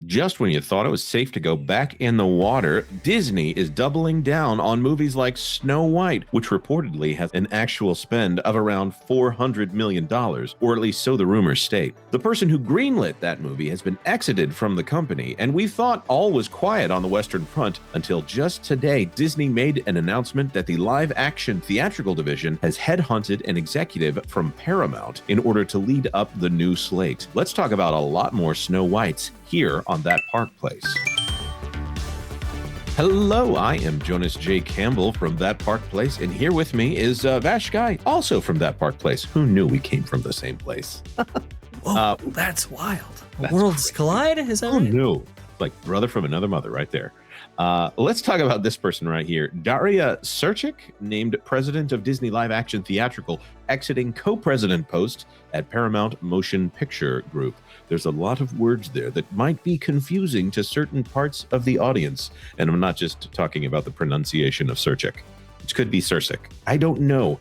Just when you thought it was safe to go back in the water, Disney is doubling down on movies like Snow White, which reportedly has an actual spend of around $400 million, or at least so the rumors state. The person who greenlit that movie has been exited from the company, and we thought all was quiet on the Western Front until just today, Disney made an announcement that the live-action theatrical division has headhunted an executive from Paramount in order to lead up the new slate. Let's talk about a lot more Snow Whites here on That Park Place. Hello, I am Jonas J. Campbell from That Park Place, and here with me is VashSky, also from That Park Place. Who knew we came from the same place? Whoa, that's wild. Worlds collide? Is that Who right? knew? Like brother from another mother right there. Let's talk about this person right here. Daria Sirchik, named president of Disney Live Action Theatrical, exiting co-president post at Paramount Motion Picture Group. There's a lot of words there that might be confusing to certain parts of the audience. And I'm not just talking about the pronunciation of Sirchik, which could be Sirchik. I don't know.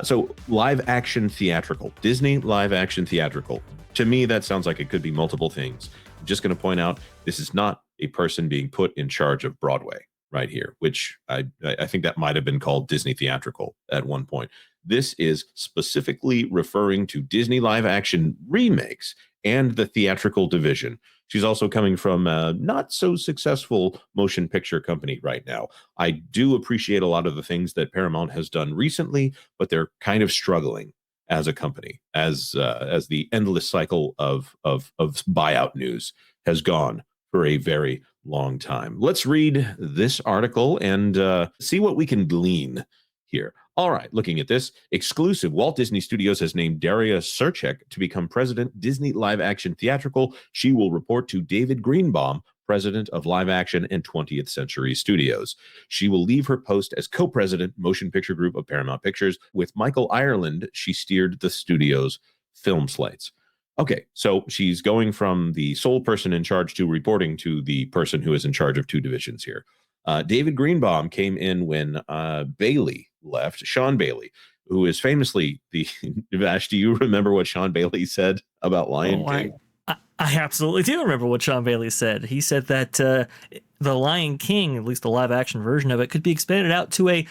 So live action theatrical, Disney live action theatrical. To me, that sounds like it could be multiple things. I'm just going to point out this is not a person being put in charge of Broadway right here, which I think that might have been called Disney theatrical at one point. This is specifically referring to Disney live action remakes and the theatrical division. She's also coming from a not so successful motion picture company right now. I do appreciate a lot of the things that Paramount has done recently, but they're kind of struggling as a company, as the endless cycle of buyout news has gone for a very long time. Let's read this article and see what we can glean here. All right, looking at this, exclusive, Walt Disney Studios has named Daria Sirchik to become president, Disney Live Action Theatrical. She will report to David Greenbaum, president of Live Action and 20th Century Studios. She will leave her post as co-president, Motion Picture Group of Paramount Pictures. With Michael Ireland, she steered the studio's film slates. Okay, so she's going from the sole person in charge to reporting to the person who is in charge of two divisions here. David Greenbaum came in when Bailey left, Sean Bailey, who is famously the Vash. Do you remember what Sean Bailey said about Lion King? I absolutely do remember what Sean Bailey said. He said that the Lion King, at least the live action version of it, could be expanded out to a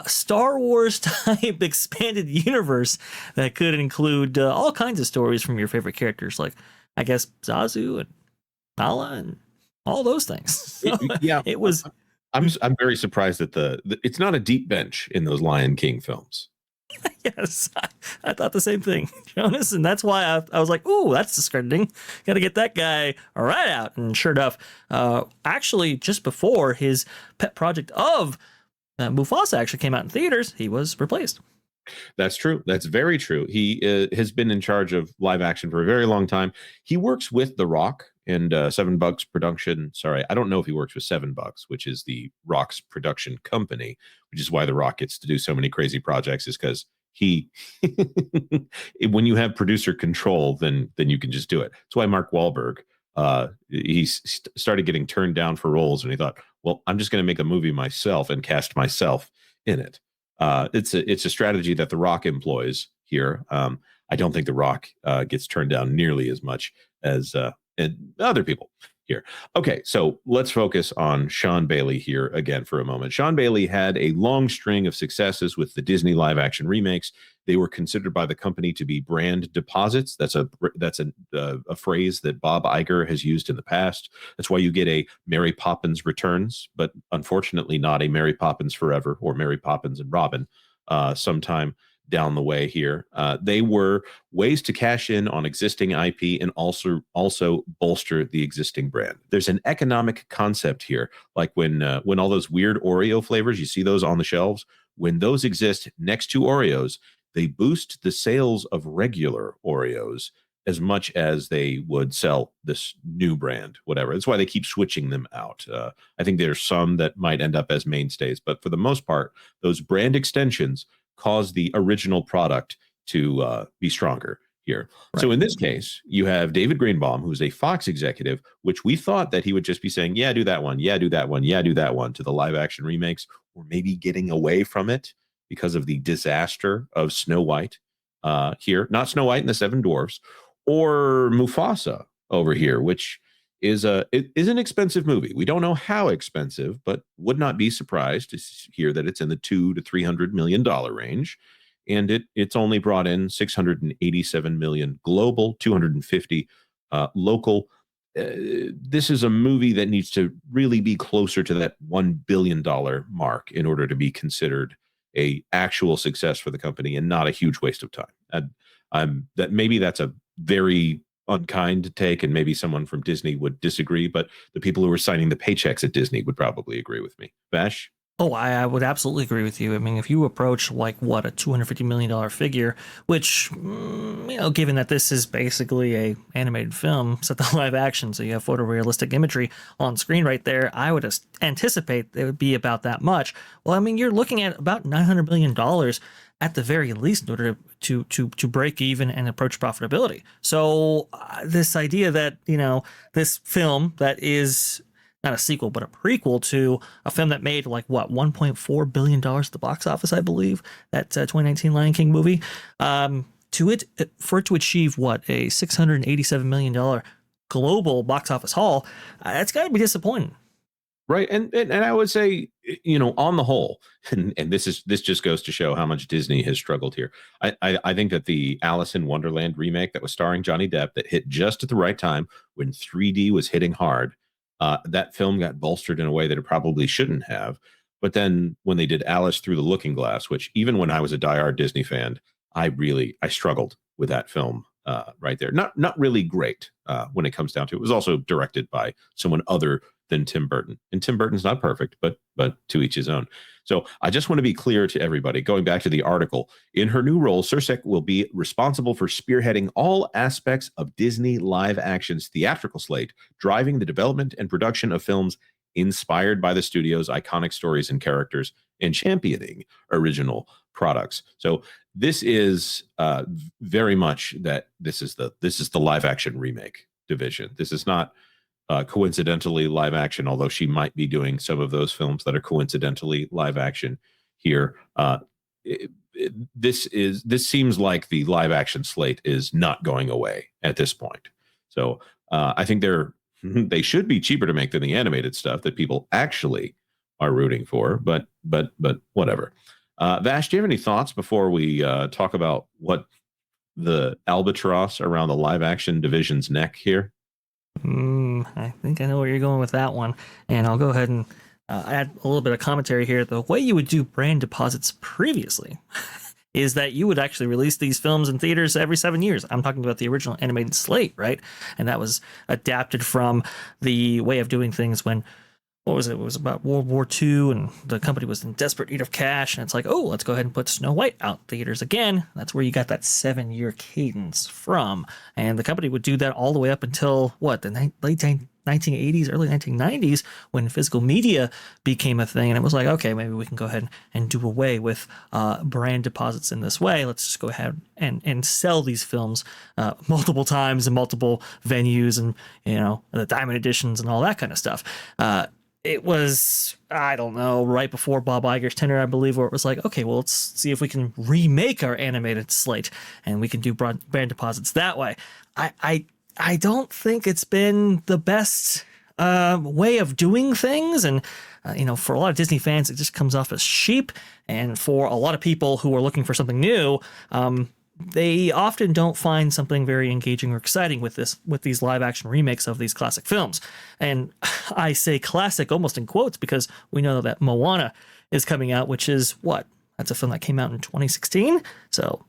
Star Wars type expanded universe that could include all kinds of stories from your favorite characters, like I guess Zazu and Nala and all those things. So Yeah, it was. I'm very surprised that it's not a deep bench in those Lion King films. Yes, I thought the same thing, Jonas, and that's why I was like, "Ooh, that's discrediting. Got to get that guy right out." And sure enough, actually, just before his pet project of Mufasa actually came out in theaters, he was replaced. That's true. That's very true. He has been in charge of live action for a very long time. He works with The Rock and $7 production. Sorry, I don't know if he works with $7, which is the Rock's production company, which is why The Rock gets to do so many crazy projects, is because he, when you have producer control, then you can just do it. That's why Mark Wahlberg, he started getting turned down for roles, and he thought, well, I'm just going to make a movie myself and cast myself in it. It's a strategy that The Rock employs here. I don't think The Rock gets turned down nearly as much as other people here. Okay, so let's focus on Sean Bailey here again for a moment. Sean Bailey had a long string of successes with the Disney live action remakes. They were considered by the company to be brand deposits. That's a phrase that Bob Iger has used in the past. That's why you get a Mary Poppins Returns, but unfortunately not a Mary Poppins Forever or Mary Poppins and Robin sometime down the way here. They were ways to cash in on existing IP and also bolster the existing brand. There's an economic concept here, like when all those weird Oreo flavors, you see those on the shelves, when those exist next to Oreos, they boost the sales of regular Oreos as much as they would sell this new brand, whatever. That's why they keep switching them out. I think there's some that might end up as mainstays, but for the most part, those brand extensions cause the original product to be stronger here. Right. So in this case, you have David Greenbaum, who's a Fox executive, which we thought that he would just be saying, yeah, do that one, yeah, do that one, yeah, do that one to the live action remakes, or maybe getting away from it because of the disaster of Snow White here, not Snow White and the Seven Dwarfs, or Mufasa over here, which is an expensive movie. We don't know how expensive, but would not be surprised to hear that it's in the $200 to $300 million range, and it's only brought in 687 million global, 250 local. This is a movie that needs to really be closer to that $1 billion mark in order to be considered a actual success for the company and not a huge waste of time. That maybe that's a very unkind to take, and maybe someone from Disney would disagree, but the people who are signing the paychecks at Disney would probably agree with me. Vash? Oh, I would absolutely agree with you. I mean, if you approach like what a $250 million figure, which given that this is basically a animated film set to live action, so you have photorealistic imagery on screen right there, I would anticipate it would be about that much. Well, I mean, you're looking at about $900 million at the very least in order to break even and approach profitability. So this idea that this film that is not a sequel, but a prequel to a film that made like what $1.4 billion at the box office, I believe, that 2019 Lion King movie. For it to achieve what a $687 million global box office haul, that's got to be disappointing. Right. And I would say, on the whole, and this just goes to show how much Disney has struggled here. I think that the Alice in Wonderland remake that was starring Johnny Depp, that hit just at the right time when 3D was hitting hard, that film got bolstered in a way that it probably shouldn't have. But then when they did Alice Through the Looking Glass, which even when I was a diehard Disney fan, I struggled with that film right there. Not really great when it comes down to it. It was also directed by someone other than Tim Burton. And Tim Burton's not perfect, but to each his own. So I just want to be clear to everybody, going back to the article, in her new role, Cersei will be responsible for spearheading all aspects of Disney live action's theatrical slate, driving the development and production of films inspired by the studio's iconic stories and characters, and championing original products. So this is very much that this is the live action remake division. This is not coincidentally live action, although she might be doing some of those films that are coincidentally live action here. This seems like the live action slate is not going away at this point. So I think they should be cheaper to make than the animated stuff that people actually are rooting for. But whatever. Vash, do you have any thoughts before we talk about what the albatross around the live action division's neck here? I think I know where you're going with that one, and I'll go ahead and add a little bit of commentary here. The way you would do brand deposits previously is that you would actually release these films in theaters every 7 years. I'm talking about the original animated slate, right? And that was adapted from the way of doing things when, what was it? It was about World War II, and the company was in desperate need of cash. And it's like, oh, let's go ahead and put Snow White out theaters again. That's where you got that 7-year cadence from. And the company would do that all the way up until what, the late 1980s, early 1990s, when physical media became a thing. And it was like, okay, maybe we can go ahead and do away with brand deposits in this way. Let's just go ahead and sell these films multiple times in multiple venues, and the diamond editions and all that kind of stuff. It was, I don't know, right before Bob Iger's tenure, I believe, where it was like, okay, well, let's see if we can remake our animated slate and we can do brand deposits that way. I don't think it's been the best way of doing things. And, for a lot of Disney fans, it just comes off as cheap. And for a lot of people who are looking for something new, they often don't find something very engaging or exciting with these live action remakes of these classic films. And I say classic almost in quotes because we know that Moana is coming out, which is that's a film that came out in 2016. So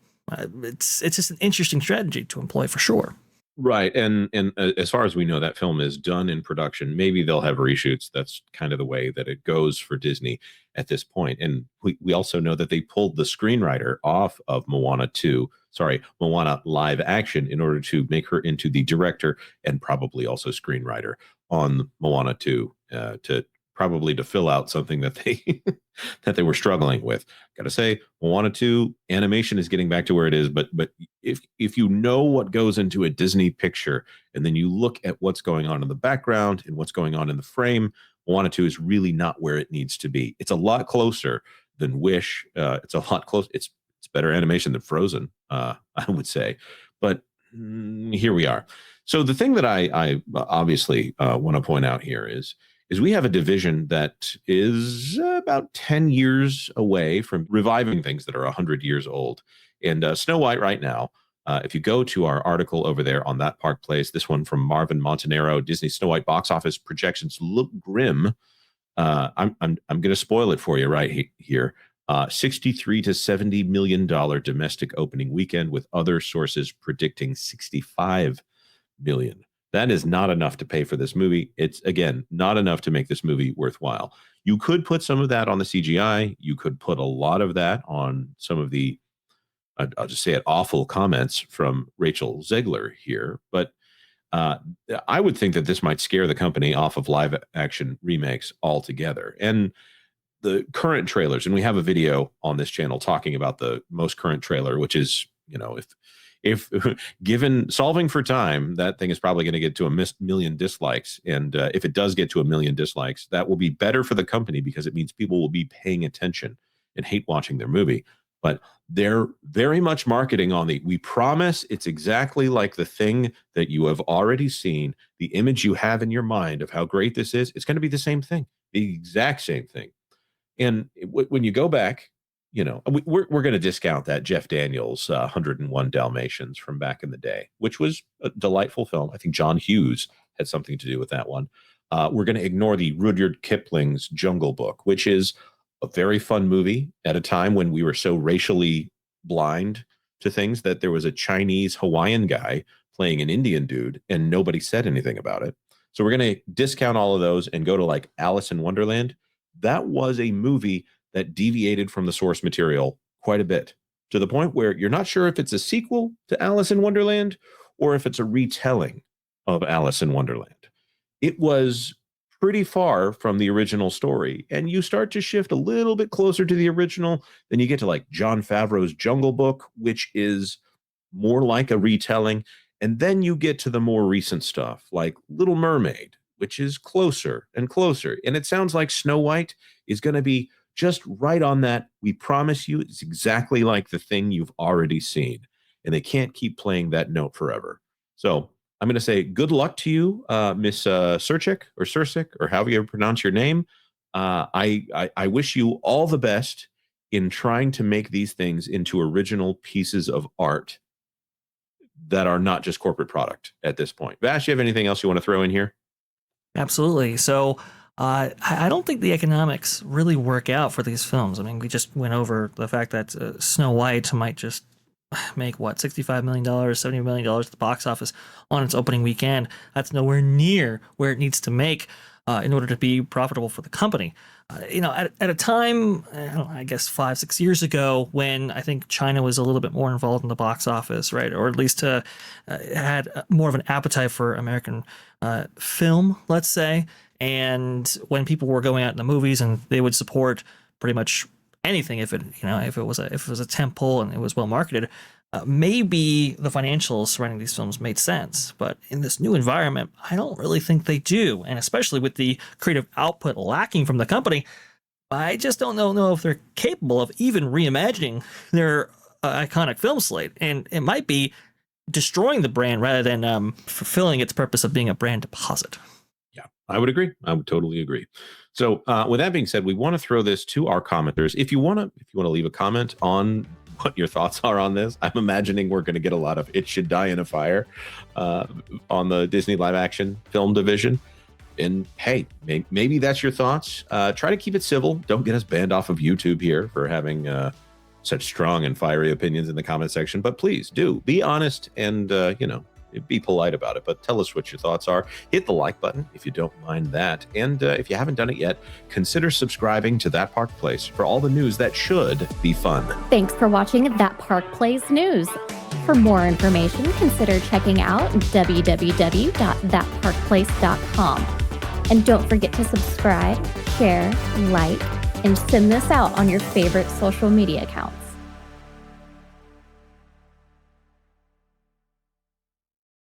it's just an interesting strategy to employ for sure. Right. And as far as we know, that film is done in production. Maybe they'll have reshoots. That's kind of the way that it goes for Disney at this point. And we also know that they pulled the screenwriter off of Moana live action in order to make her into the director and probably also screenwriter on Moana 2 to fill out something that they that they were struggling with. Gotta say, Moana 2 animation is getting back to where it is, but if you know what goes into a Disney picture and then you look at what's going on in the background and what's going on in the frame, Moana 2 is really not where it needs to be. It's a lot closer than Wish. It's a lot close. It's better animation than Frozen, I would say. But here we are. So the thing that I obviously want to point out here is we have a division that is about 10 years away from reviving things that are 100 years old. And Snow White right now, if you go to our article over there on That Park Place, this one from Marvin Montanaro, Disney Snow White box office projections look grim. I'm going to spoil it for you right here. 63 to $70 million domestic opening weekend, with other sources predicting 65 million. That is not enough to pay for this movie. It's, again, not enough to make this movie worthwhile. You could put some of that on the CGI. You could put a lot of that on some of the, I'll just say it, awful comments from Rachel Zegler here. But I would think that this might scare the company off of live action remakes altogether. And the current trailers, and we have a video on this channel talking about the most current trailer, which is, if given solving for time, that thing is probably going to get to a million dislikes. And if it does get to a million dislikes, that will be better for the company, because it means people will be paying attention and hate watching their movie. But they're very much marketing on we promise it's exactly like the thing that you have already seen, the image you have in your mind of how great this is. It's going to be the same thing, the exact same thing. And when you go back, we're going to discount that Jeff Daniels 101 Dalmatians from back in the day, which was a delightful film. I think John Hughes had something to do with that one. We're going to ignore the Rudyard Kipling's Jungle Book, which is a very fun movie at a time when we were so racially blind to things that there was a Chinese Hawaiian guy playing an Indian dude and nobody said anything about it. So we're going to discount all of those and go to like Alice in Wonderland. That was a movie that deviated from the source material quite a bit, to the point where you're not sure if it's a sequel to Alice in Wonderland or if it's a retelling of Alice in Wonderland. It was pretty far from the original story, and you start to shift a little bit closer to the original. Then you get to like Jon Favreau's Jungle Book, which is more like a retelling. And then you get to the more recent stuff like Little Mermaid, which is closer and closer. And it sounds like Snow White is going to be just right on that. We promise you it's exactly like the thing you've already seen. And they can't keep playing that note forever. So I'm going to say good luck to you, Miss Surchik or Sursik, or however you pronounce your name. I wish you all the best in trying to make these things into original pieces of art that are not just corporate product at this point. Vash, you have anything else you want to throw in here? Absolutely. So I don't think the economics really work out for these films. I mean, we just went over the fact that Snow White might just make $65 million, $70 million at the box office on its opening weekend. That's nowhere near where it needs to make in order to be profitable for the company. At a time, I guess 5-6 years ago, when I think China was a little bit more involved in the box office, right? Or at least had more of an appetite for American film, let's say. And when people were going out in the movies and they would support pretty much anything if it was a tent pole and it was well marketed, maybe the financials surrounding these films made sense. But in this new environment, I don't really think they do. And especially with the creative output lacking from the company, I just don't know if they're capable of even reimagining their iconic film slate. And it might be destroying the brand rather than fulfilling its purpose of being a brand deposit. Yeah, I would agree. I would totally agree. So with that being said, we want to throw this to our commenters. If you want to leave a comment on what your thoughts are on this, I'm imagining we're going to get a lot of "it should die in a fire" on the Disney live action film division. And hey, maybe that's your thoughts. Try to keep it civil. Don't get us banned off of YouTube here for having such strong and fiery opinions in the comment section. But please do be honest and be polite about it, but tell us what your thoughts are. Hit the like button if you don't mind that. And if you haven't done it yet, consider subscribing to That Park Place for all the news that should be fun. Thanks for watching That Park Place News. For more information, consider checking out www.thatparkplace.com. And don't forget to subscribe, share, like, and send this out on your favorite social media accounts.